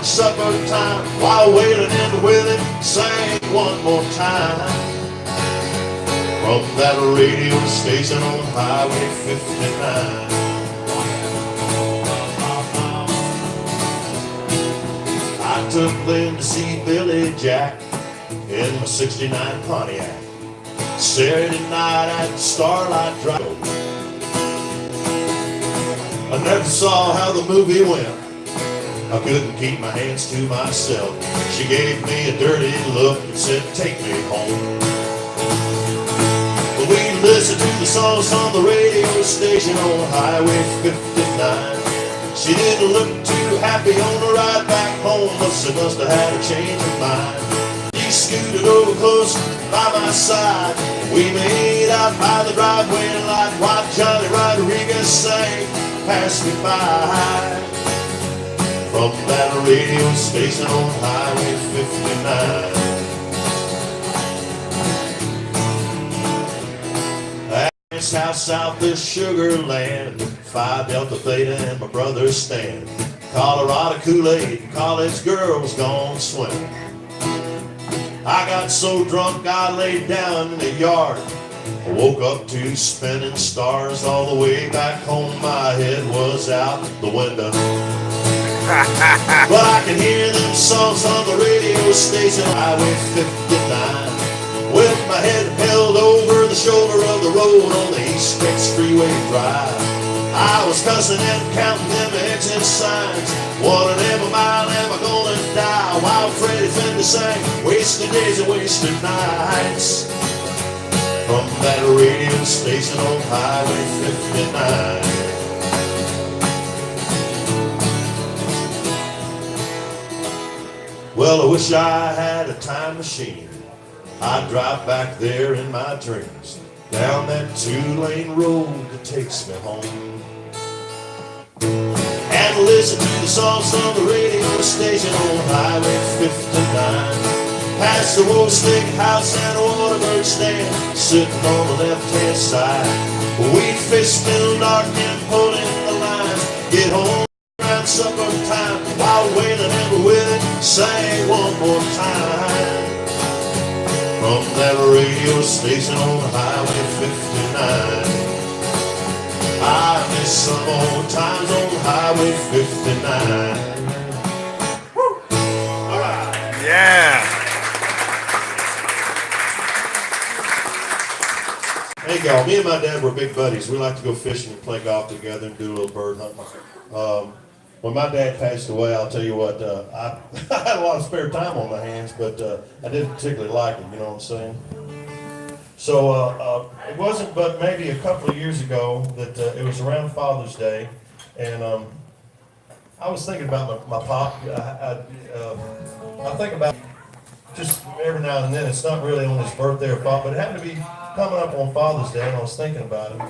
around supper time while wailing and Willie sang one more time. From that radio station on Highway 59. I took Lynn to see Billy Jack in my '69 Pontiac. Saturday night at the Starlight Drive. I never saw how the movie went. I couldn't keep my hands to myself. She gave me a dirty look and said, take me home. But we listened to the songs on the radio station on Highway 59. She didn't look too happy on the ride back home, but she must have had a change of mind. She scooted over close by my side. We made out by the driveway light while Johnny Rodriguez sang, pass me by. From that radio station on Highway 59. This house south of Sugar Land, Phi Delta Theta and my brother Stan. Colorado Kool-Aid and college girls gone swim. I got so drunk I laid down in the yard. I woke up to spinning stars all the way back home. My head was out the window. But I can hear them songs on the radio station, Highway 59. With my head held over the shoulder of the road on the East Texas Freeway Drive. I was cussing and counting them exit signs. One and every mile am I gonna die, while Freddie Fender sang, wasted days and wasted nights. From that radio station on Highway 59. Well, I wish I had a time machine. I'd drive back there in my dreams, down that two-lane road that takes me home, and listen to the songs on the radio station on Highway 59. Past the Wool Stick House and Waterberg stand, sitting on the left-hand side. We'd fish till dark and pulling the lines. Get home around supper time while wailing and Willie sang one more time. From that radio station on Highway 59. I miss some old times on Highway 59. Woo! All right. Yeah. Hey y'all, me and my dad were big buddies. We like to go fishing and play golf together and do a little bird hunting. When my dad passed away, I'll tell you what, I had a lot of spare time on my hands, but I didn't particularly like it, you know what I'm saying? So it wasn't but maybe a couple of years ago that it was around Father's Day, and I was thinking about my pop. I think about just every now and then. It's not really on his birthday or pop, but it happened to be coming up on Father's Day, and I was thinking about it.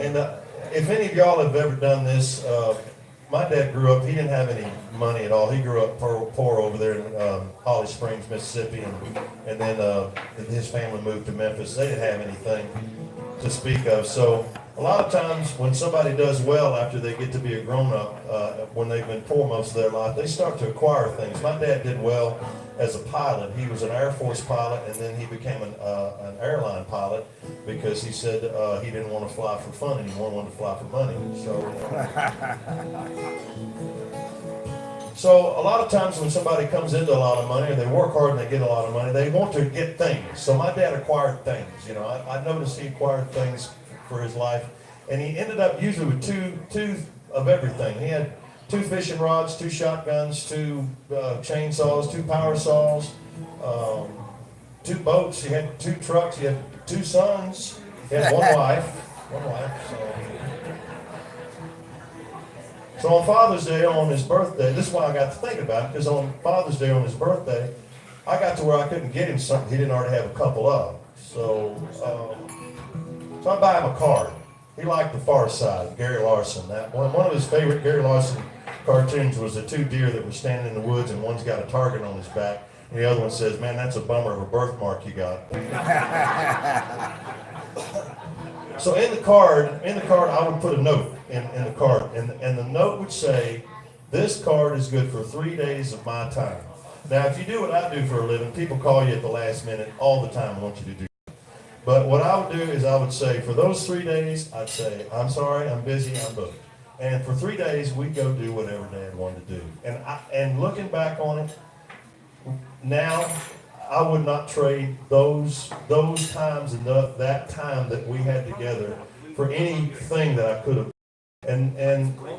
And if any of y'all have ever done this, my dad grew up, he didn't have any money at all. He grew up poor over there in Holly Springs, Mississippi, and then his family moved to Memphis. They didn't have anything to speak of. So a lot of times when somebody does well after they get to be a grown-up, when they've been poor most of their life, they start to acquire things. My dad did well as a pilot. He was an Air Force pilot, and then he became an airline pilot because he said he didn't want to fly for fun anymore, he wanted to fly for money. So a lot of times when somebody comes into a lot of money, or they work hard and they get a lot of money, they want to get things. So my dad acquired things. You know, I noticed he acquired things for his life, and he ended up usually with two of everything. He had 2 fishing rods, 2 shotguns, 2 chainsaws, 2 power saws, 2 boats. He had 2 trucks. He had 2 sons. He had one wife. So on Father's Day, on his birthday, this is why I got to think about it, because on Father's Day, on his birthday, I got to where I couldn't get him something he didn't already have a couple of. So I buy him a card. He liked The Far Side, Gary Larson. That one of his favorite Gary Larson cartoons was the 2 deer that were standing in the woods, and one's got a target on his back, and the other one says, "Man, that's a bummer of a birthmark you got." So in the card, I would put a note in the card, and the note would say, This card is good for 3 days of my time. Now, if you do what I do for a living, people call you at the last minute all the time and want you to do. But what I would do is I would say, for those 3 days, I'd say, I'm sorry, I'm busy, I'm booked. And for 3 days, we'd go do whatever Dad wanted to do. And looking back on it, now, I would not trade those times and that time that we had together for anything that I could have. And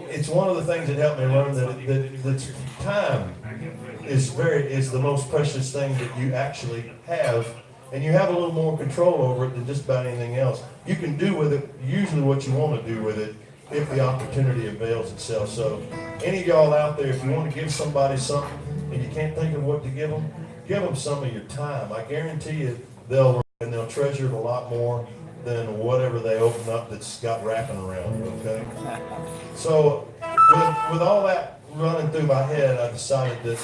it's one of the things that helped me learn that time is the most precious thing that you actually have, and you have a little more control over it than just about anything else. You can do with it usually what you want to do with it if the opportunity avails itself. So any of y'all out there, if you want to give somebody something and you can't think of what to give them some of your time. I guarantee you they'll treasure it a lot more than whatever they open up that's got wrapping around it, okay? So with all that running through my head, I decided that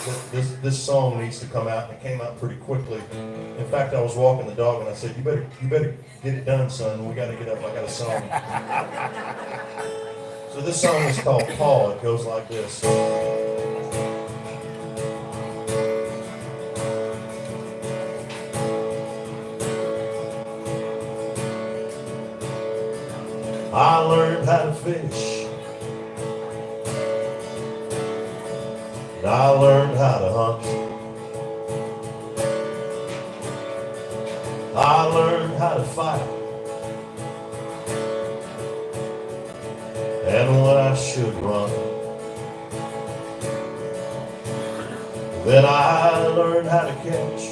this song needs to come out, and it came out pretty quickly. In fact, I was walking the dog and I said, you better get it done, son. We got to get up. I got a song. So this song is called Paul. It goes like this. I learned how to fish, and I learned how to hunt. I learned how to fight, and when I should run. Then I learned how to catch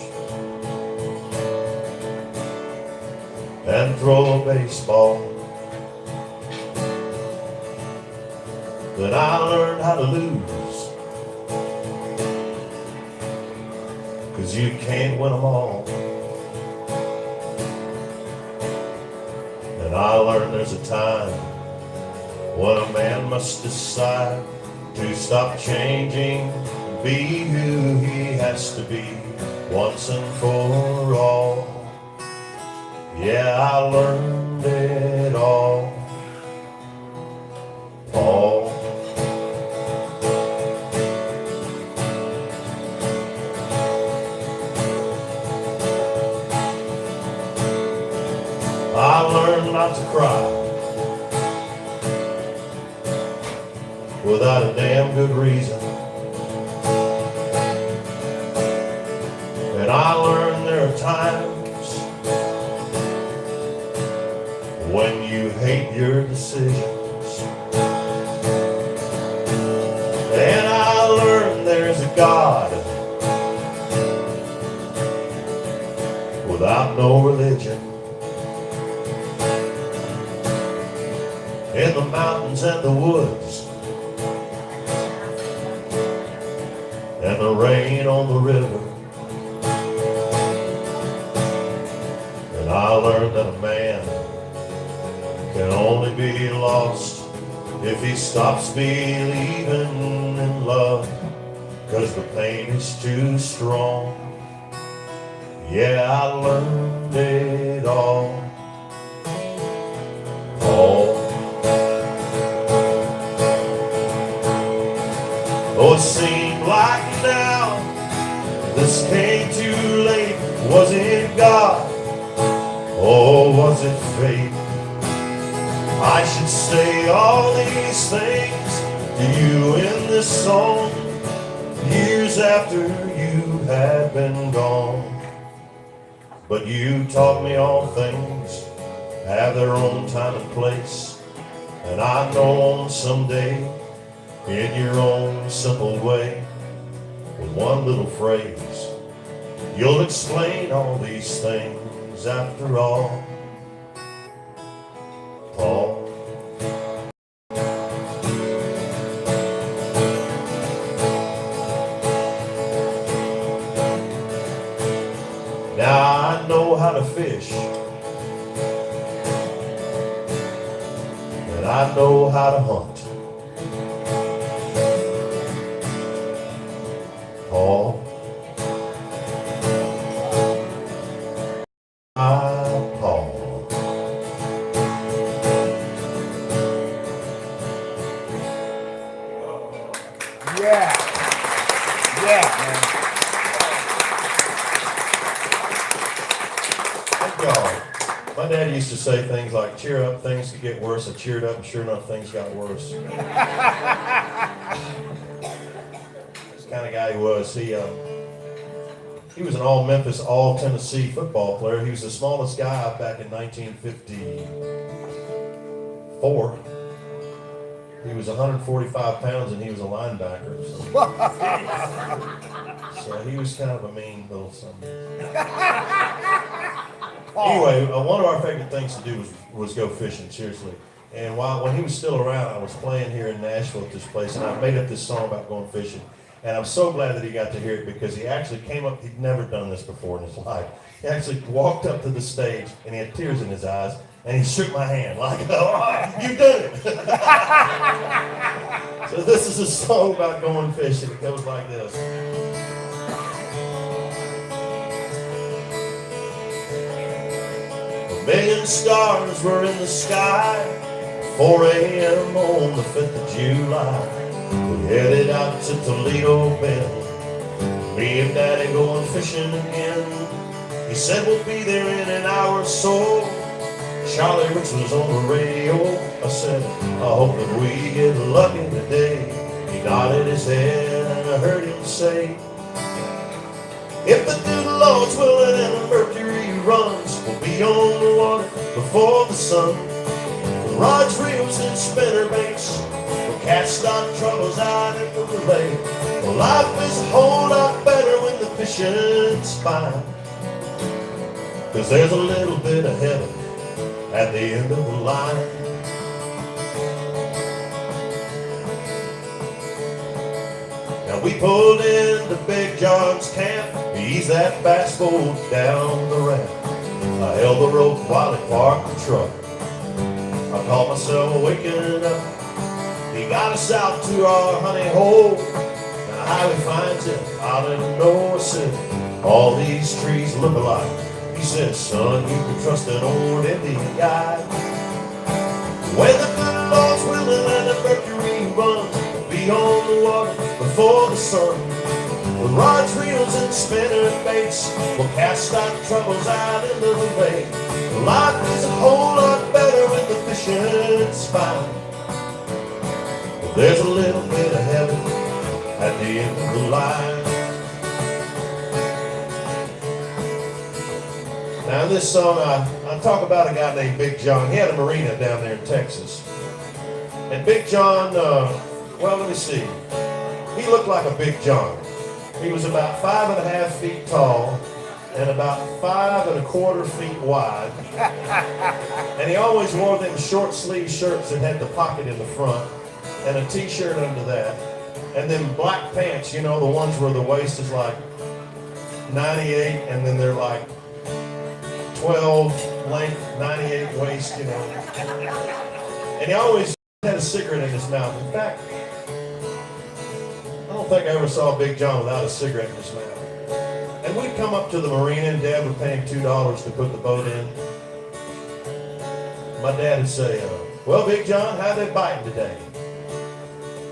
and throw a baseball. Then I learned how to lose, 'cause you can't win them all. And I learned there's a time when a man must decide to stop changing and be who he has to be once and for all. Yeah, I learned it all. Paul. I learned not to cry without a damn good reason. And I learned there are times when you hate your decisions. And I learned there's a God without no religion. In the mountains and the woods, and the rain on the river. And I learned that a man can only be lost if he stops believing in love, 'cause the pain is too strong. Yeah, I learned it all. Paul. Oh, it seemed like now this came too late. Was it God, or was it fate? I should say all these things to you in this song, years after you had been gone. But you taught me all things have their own time and place, and I know someday, in your own simple way, with one little phrase, you'll explain all these things after all. Paul. Now I know how to fish, and I know how to hunt. Paul. Paul. Yeah. Yeah, man. Thank y'all. My dad used to say things like, cheer up, things could get worse. I cheered up, and sure enough, things got worse. That's the kind of guy he was. He was an all-Memphis, all-Tennessee football player. He was the smallest guy back in 1954. He was 145 pounds, and he was a linebacker. So he was kind of a mean little something. Anyway, one of our favorite things to do was go fishing, seriously. And when he was still around, I was playing here in Nashville at this place, and I made up this song about going fishing. And I'm so glad that he got to hear it because he actually came up, he'd never done this before in his life. He actually walked up to the stage, and he had tears in his eyes, and he shook my hand like, oh, you've done it. So this is a song about going fishing. It goes like this. A million stars were in the sky, 4 a.m. on the 5th of July. We headed out to Toledo Bend, me and Daddy going fishing again. He said we'll be there in an hour or so. Charlie Rich was on the radio. I said, I hope that we get lucky today. He nodded his head and I heard him say, if the good Lord's willing and the mercury runs, we'll be on the water before the sun. With rods, reels, and spinnerbaits, we'll cast our troubles out into the lake. Well, life is a whole lot better when the fishing's fine, 'cause there's a little bit of heaven at the end of the line. Now we pulled into Big John's camp. He eased that bass boat down the ramp. I held the rope while he parked the truck. I caught myself waking up. He got us out to our honey hole. Now how he finds it, I didn't know. I said, all these trees look alike. He said, son, you can trust an old Indian guy. When the good Lord's willing and the mercury runs, we'll be on the water before the sun. With rods, reels, and spinner baits, we'll cast our troubles out into the lake. Life is a whole lot better when the fishing's fine. But there's a little bit of heaven at the end of the line. Now in this song, I talk about a guy named Big John. He had a marina down there in Texas. And Big John, well, let me see. He looked like a Big John. He was about 5.5 feet tall and about 5 1/4 feet wide. And he always wore them short sleeve shirts that had the pocket in the front and a t-shirt under that. And then black pants, you know, the ones where the waist is like 98 and then they're like 12 length, 98 waist, you know. And he always had a cigarette in his mouth. In fact, I don't think I ever saw Big John without a cigarette in his mouth. And we'd come up to the marina and Dad would pay him $2 to put the boat in. My dad would say, well, Big John, how they biting today?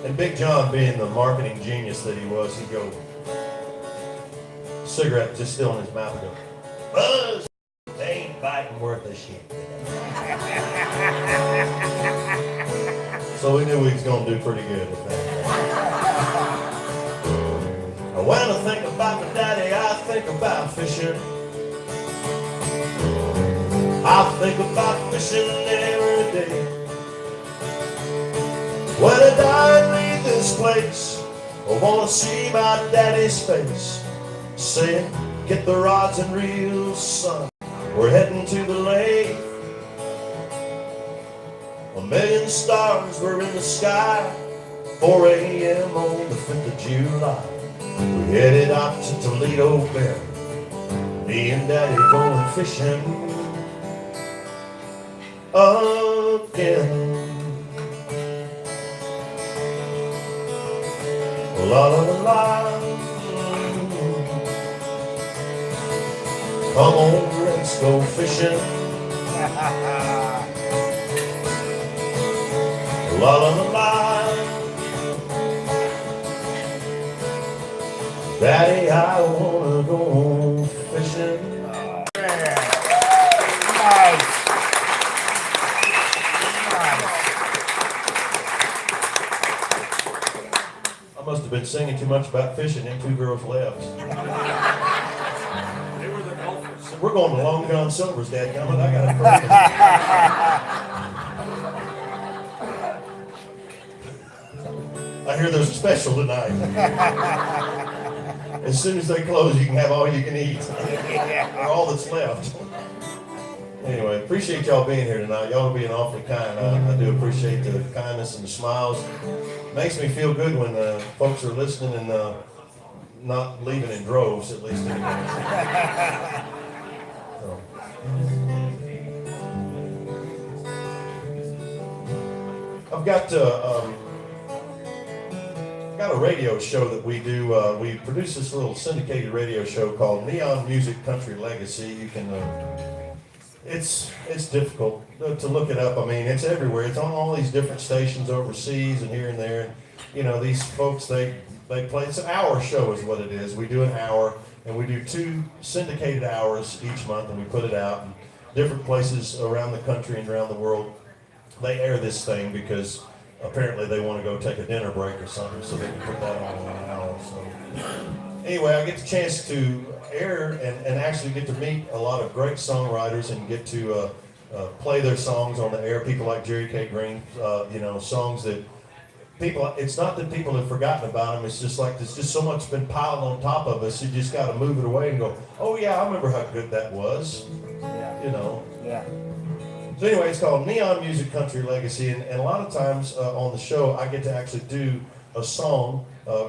And Big John, being the marketing genius that he was, he'd go, cigarette just still in his mouth, and go, Buzz, they ain't biting worth a shit today. So we knew we was going to do pretty good at that. When I think about my daddy, I think about fishing. I think about fishing every day. When I die and leave this place, I want to see my daddy's face, saying, get the rods and reels, son, we're heading to the lake. 1 million stars were in the sky, 4 a.m. on the 5th of July. We headed out to Toledo Bend, me and Daddy going fishing again. La la la la. Come on, let's go fishing. La la la la. Daddy, I wanna go fishing. Yeah. Nice. I must have been singing too much about fishing, and two girls left. They were the golfers. We're going to Long John Silver's, dadgummit. I got a I hear there's a special tonight. As soon as they close, you can have all you can eat. Or all that's left. Anyway, appreciate y'all being here tonight. Y'all are being awfully kind. I do appreciate the kindness and the smiles. Makes me feel good when folks are listening and not leaving in droves, at least. So. I've got a radio show that we do. We produce this little syndicated radio show called Neon Music Country Legacy. You can. It's difficult to look it up. I mean, it's everywhere. It's on all these different stations overseas and here and there. And, you know, these folks, they play. It's an hour show is what it is. We do an hour, and we do 2 syndicated hours each month, and we put it out in different places around the country and around the world. They air this thing because apparently they want to go take a dinner break or something, so they can put that on in an hour. So anyway, I get the chance to air and actually get to meet a lot of great songwriters and get to play their songs on the air. People like Jerry K. Green, you know, songs that people, it's not that people have forgotten about them, it's just like there's just so much been piled on top of us, you just got to move it away and go, oh yeah, I remember how good that was, you know. Yeah. So anyway, it's called Neon Music Country Legacy, and a lot of times on the show, I get to actually do a song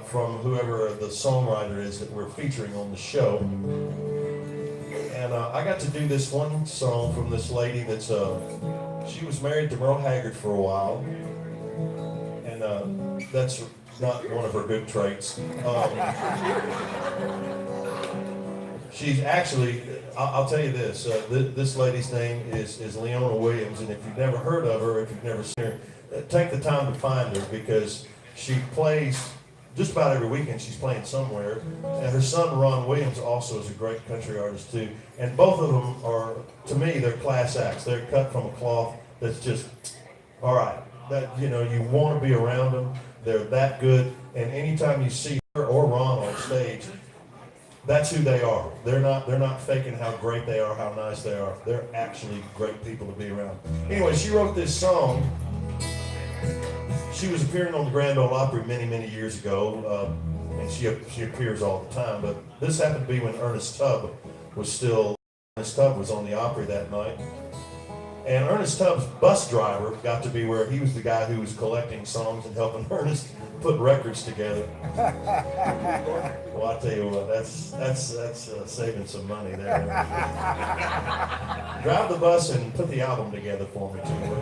from whoever the songwriter is that we're featuring on the show. And I got to do this one song from this lady that's, she was married to Merle Haggard for a while, and that's not one of her good traits. She's actually, I'll tell you this, this lady's name is Leona Williams, and if you've never heard of her, if you've never seen her, take the time to find her, because she plays just about every weekend. She's playing somewhere, and her son Ron Williams also is a great country artist too, and both of them are, to me, they're class acts. They're cut from a cloth that's just, all right, that, you know, you want to be around them. They're that good, and anytime you see her or Ron on stage, that's who they are. They're not faking how great they are, how nice they are. They're actually great people to be around. Anyway, she wrote this song. She was appearing on the Grand Ole Opry many, many years ago, and she appears all the time. But this happened to be when Ernest Tubb was on the Opry that night. And Ernest Tubb's bus driver got to be where he was the guy who was collecting songs and helping Ernest put records together. Well, I tell you what, that's saving some money there. Drive the bus and put the album together for me too.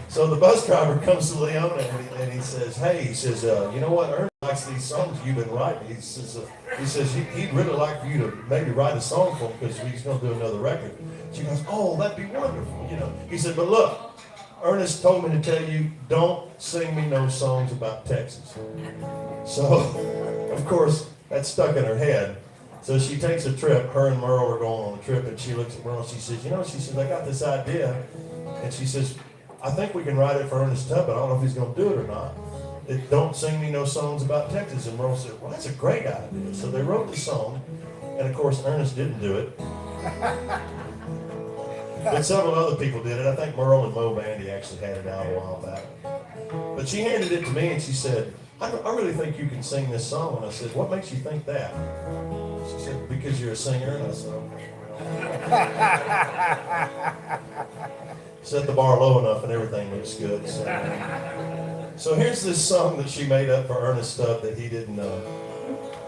So the bus driver comes to Leona and he says, "Hey," he says, "You know what? Ernest likes these songs you've been writing." He says he'd really like for you to maybe write a song for him because he's going to do another record. She goes, "Oh, that'd be wonderful," you know. He said, "But look, Ernest told me to tell you, don't sing me no songs about Texas." So, of course, that stuck in her head. So she takes a trip. Her and Merle are going on a trip, and she looks at Merle and she says, "You know," she says, "I got this idea," and she says, "I think we can write it for Ernest Tubb, but I don't know if he's going to do it or not. Don't sing me no songs about Texas." And Merle said, "Well, that's a great idea." So they wrote the song, and of course, Ernest didn't do it. But several other people did it. I think Merle and Mo Bandy actually had it out a while back. But she handed it to me and she said, I really think you can sing this song." And I said, "What makes you think that?" She said, "Because you're a singer." And I said, "Okay." Set the bar low enough and everything looks good. So here's this song that she made up for Ernest Tubb that he didn't know.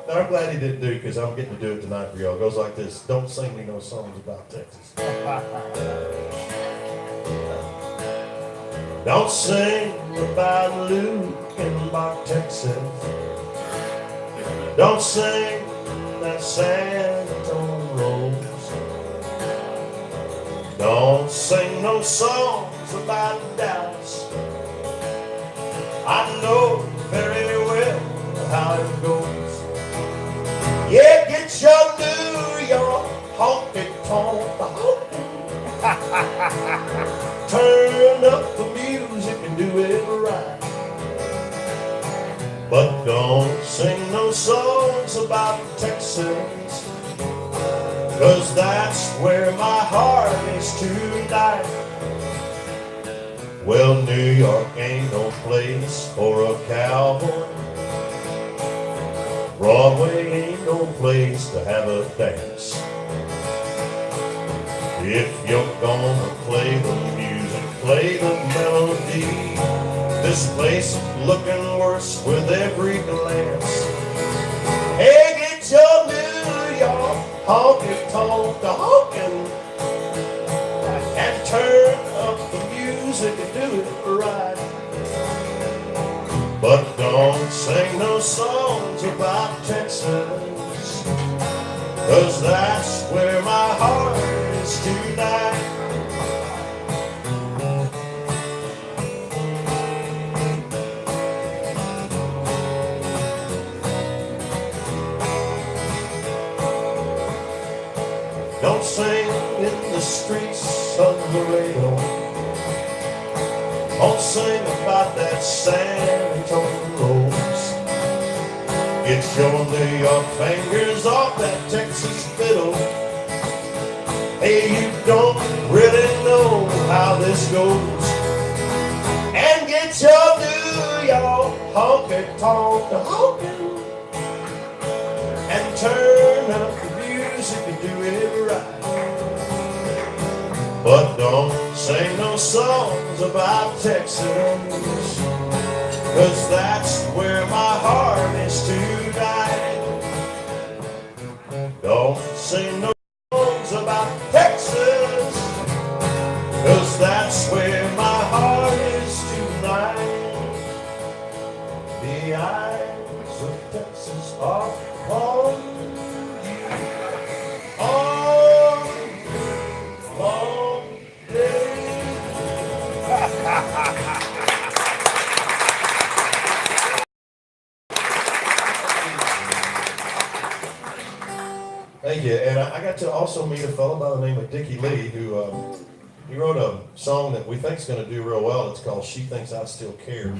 And I'm glad he didn't do, because I'm getting to do it tonight for y'all. It goes like this: "Don't sing me no songs about Texas." Don't sing about Luke and Mark, Texas. Don't sing that San Antonio Rose. Don't sing no songs about Dallas. I know very well how it goes. But don't sing no songs about Texas, 'cause that's where my heart is tonight. Well, New York ain't no place for a cowboy. Broadway ain't no place to have a dance. If you're gonna play the music, play the melody. This place is looking worse with every glance. Hey, get your New York honky-tonk to honkin' and turn up the music and do it right. But don't sing no songs about Texas, 'cause that's where my heart is tonight. Don't sing in the streets of Laredo. Don't sing about that San Antonio rose. Get your New York fingers off that Texas fiddle. Hey, you don't really know how this goes. And get your New York honky-tonk to honkin' and turn up the music and do it right. But don't sing no songs about Texas, 'cause that's where my heart is tonight. Don't sing no songs about Texas, 'cause that's where my heart is tonight. The eyes of Texas are on you, on day. Thank you. And I got to also meet a fellow by the name of Dickie Lee, who he wrote a song that we think is going to do real well. It's called "She Thinks I Still Care."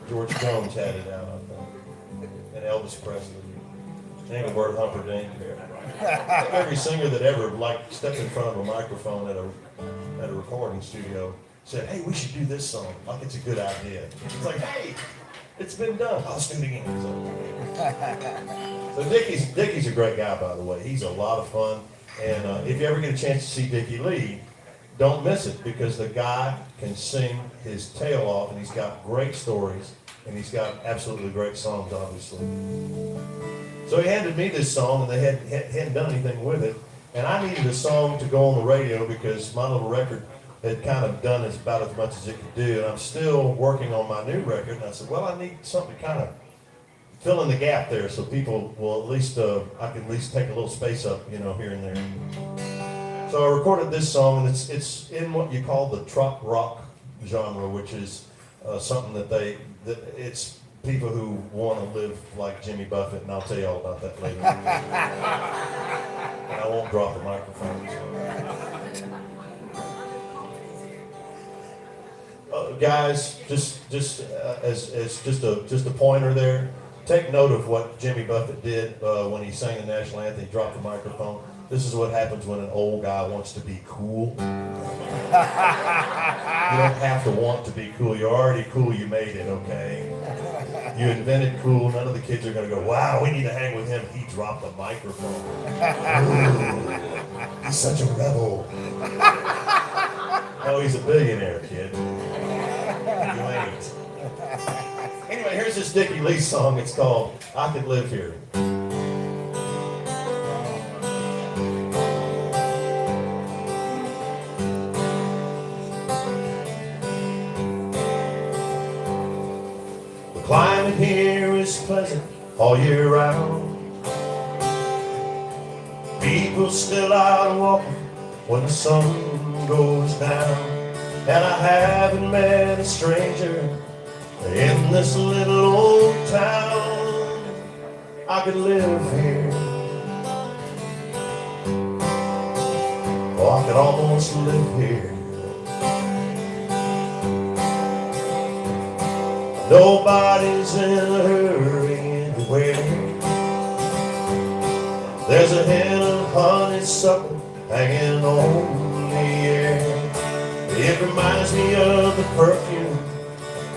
George Jones had it out, I think, and Elvis Presley. Ain't a word Humperdinck there. Every singer that ever stepped in front of a microphone at a recording studio said, "Hey, we should do this song. Like it's a good idea." It's like, "Hey, it's been done. Let's do it again." So Dickie's a great guy, by the way. He's a lot of fun, and if you ever get a chance to see Dickie Lee, don't miss it, because the guy can sing his tail off, and he's got great stories, and he's got absolutely great songs, obviously. So he handed me this song, and they hadn't done anything with it, and I needed a song to go on the radio because my little record had kind of done about as much as it could do, and I'm still working on my new record. And I said, well, I need something to kind of fill in the gap there, so people will at least I can at least take a little space up, here and there. So I recorded this song, and it's in what you call the trop rock genre, which is something that it's people who want to live like Jimmy Buffett, and I'll tell you all about that later. And I won't drop the microphone. Guys, just as just a pointer there, take note of what Jimmy Buffett did when he sang the national anthem. He dropped the microphone. This is what happens when an old guy wants to be cool. You don't have to want to be cool. You're already cool. You made it, okay? You invented cool. None of the kids are going to go, wow, we need to hang with him. He dropped the microphone. Ooh, he's such a rebel. Oh, he's a billionaire, kid. You ain't. Anyway, here's this Dickie Lee song. It's called "I Could Live Here." The climate here is pleasant all year round. People still out walking when the sun goes down. And I haven't met a stranger in this little old town. I could live here. Oh, I could almost live here. Nobody's in a hurry anywhere. There's a hen of honeysuckle hanging on the air. It reminds me of the perfume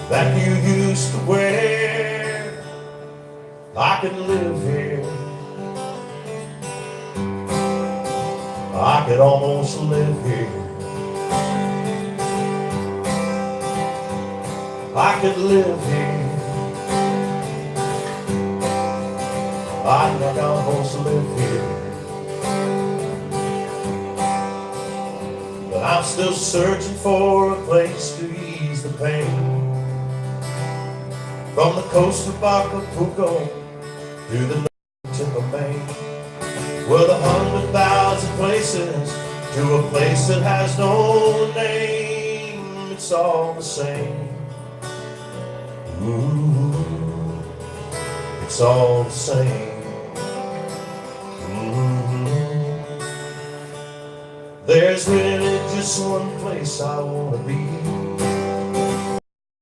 that you used to wear. I could live here. I could almost live here. I could live here. I could almost live here. But I'm still searching for a place to ease the pain. From the coast of Acapulco to the tip of Maine. Well, 100,000 places to a place that has no name. It's all the same. Ooh, it's all the same. There's really just one place I want to be.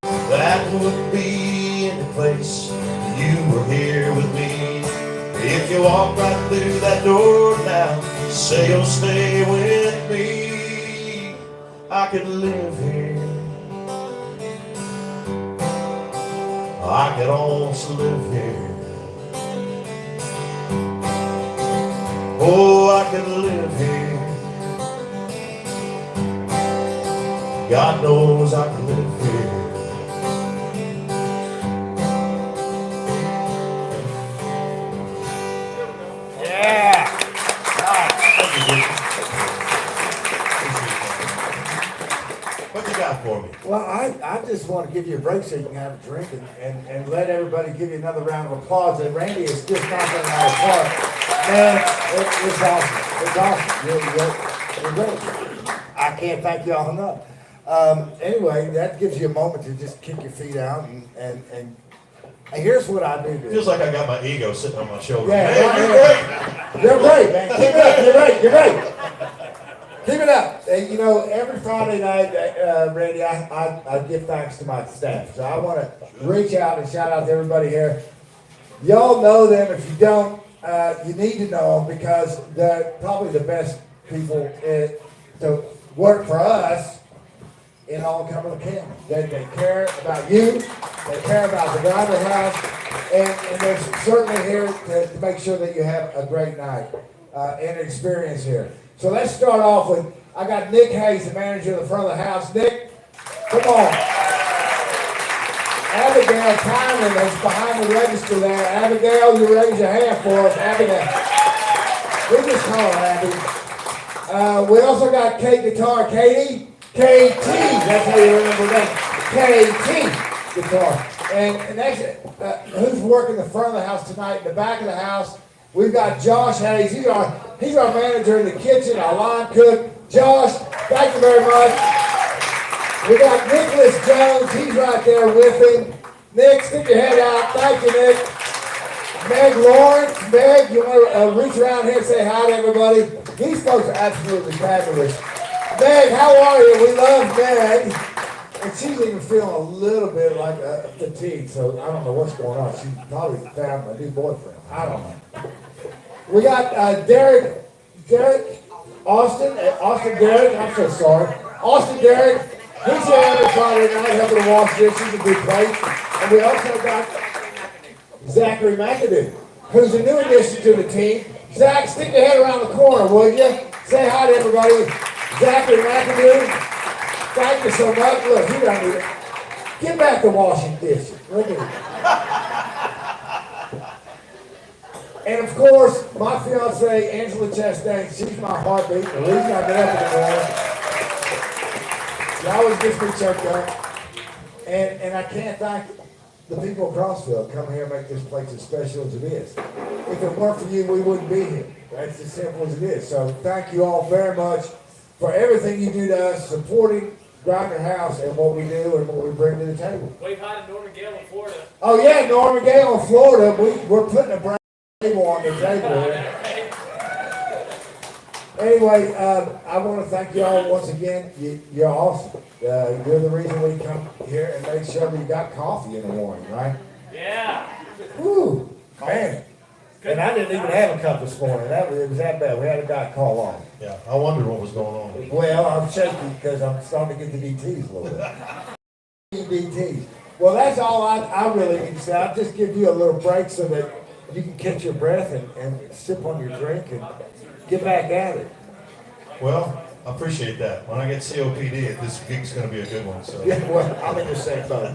That would be any place you were here with me. If you walk right through that door now, say you'll stay with me. I could live here. I could almost live here. Oh, I could live here. God knows I could live here. Yeah. What you got for me? Well, I just want to give you a break so you can have a drink and let everybody give you another round of applause. And Randy is just knocking it out of the park. Man, it's awesome. It's awesome. You're great. I can't thank you all enough. Anyway, that gives you a moment to just kick your feet out and here's what I do. Feels like I got my ego sitting on my shoulder. Yeah, Hey, you're great, man. Keep it up. You're great. Keep it up. You know, every Friday night, Randy, I give thanks to my staff. So I want to reach out and shout out to everybody here. Y'all know them. If you don't, you need to know them because they're probably the best people to work for us in all Cumberland County. They care about you. They care about the Grinder House. And they're certainly here to make sure that you have a great night and experience here. So let's start off with, I got Nick Hayes, the manager of the front of the house. Nick, come on. Abigail Tynan is behind the register there. Abigail, you raise your hand for us. Abigail. We just call her Abby. We also got Kate Guitar. Katie? KT. That's how you remember that. KT Guitar. And next, who's working the front of the house tonight? In the back of the house, we've got Josh Hayes. He's our manager in the kitchen, our line cook. Josh, thank you very much. We got Nicholas Jones. He's right there with him. Nick, stick your head out. Thank you, Nick. Meg Lawrence. Meg, you want to reach around here and say hi to everybody? These folks are absolutely fabulous. Meg, how are you? We love Meg. And she's even feeling a little bit like fatigued, so I don't know what's going on. She probably found a new boyfriend. I don't know. We got Derek, Austin Derek, I'm so sorry. Austin Derek, he's here every Friday night helping to wash dishes, a good place. And we also got Zachary McAdoo, who's a new addition to the team. Zach, stick your head around the corner, will you? Say hi to everybody. Zachary McAdoo, thank you so much. Look, he don't need it. Get back to washing dishes. Look at him. And of course, my fiance, Angela Chastain, she's my heartbeat. The reason I get up in the morning. She always gets me choked up. And I can't thank the people of Crossville come here and make this place as special as it is. If it weren't for you, we wouldn't be here. That's as simple as it is. So thank you all very much for everything you do to us, supporting Grinder House and what we do and what we bring to the table. Wave hi to Norman Gale in Florida. Oh yeah, Norman Gale in Florida. We're putting a brand table on the table here. Anyway, I want to thank you all once again. You're awesome. You're the reason we come here and make sure we got coffee in the morning, right? Yeah. Woo, man. And I didn't even have a cup this morning. It was that bad. We had a guy call off. Yeah, I wondered what was going on. Well, I'm shaky because I'm starting to get the DTs a little bit. DTs. Well, that's all I really need to say. I'll just give you a little break so that you can catch your breath and sip on your drink and get back at it. Well, I appreciate that. When I get COPD, this gig's gonna be a good one, so. Yeah, well, I'm in the same boat.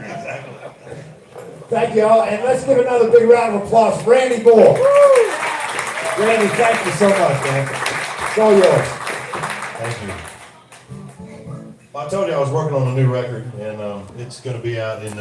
Thank you all, and let's give another big round of applause for Randy Moore. Randy, thank you so much, man. It's all yours. Thank you. Well, I told you I was working on a new record, and it's gonna be out in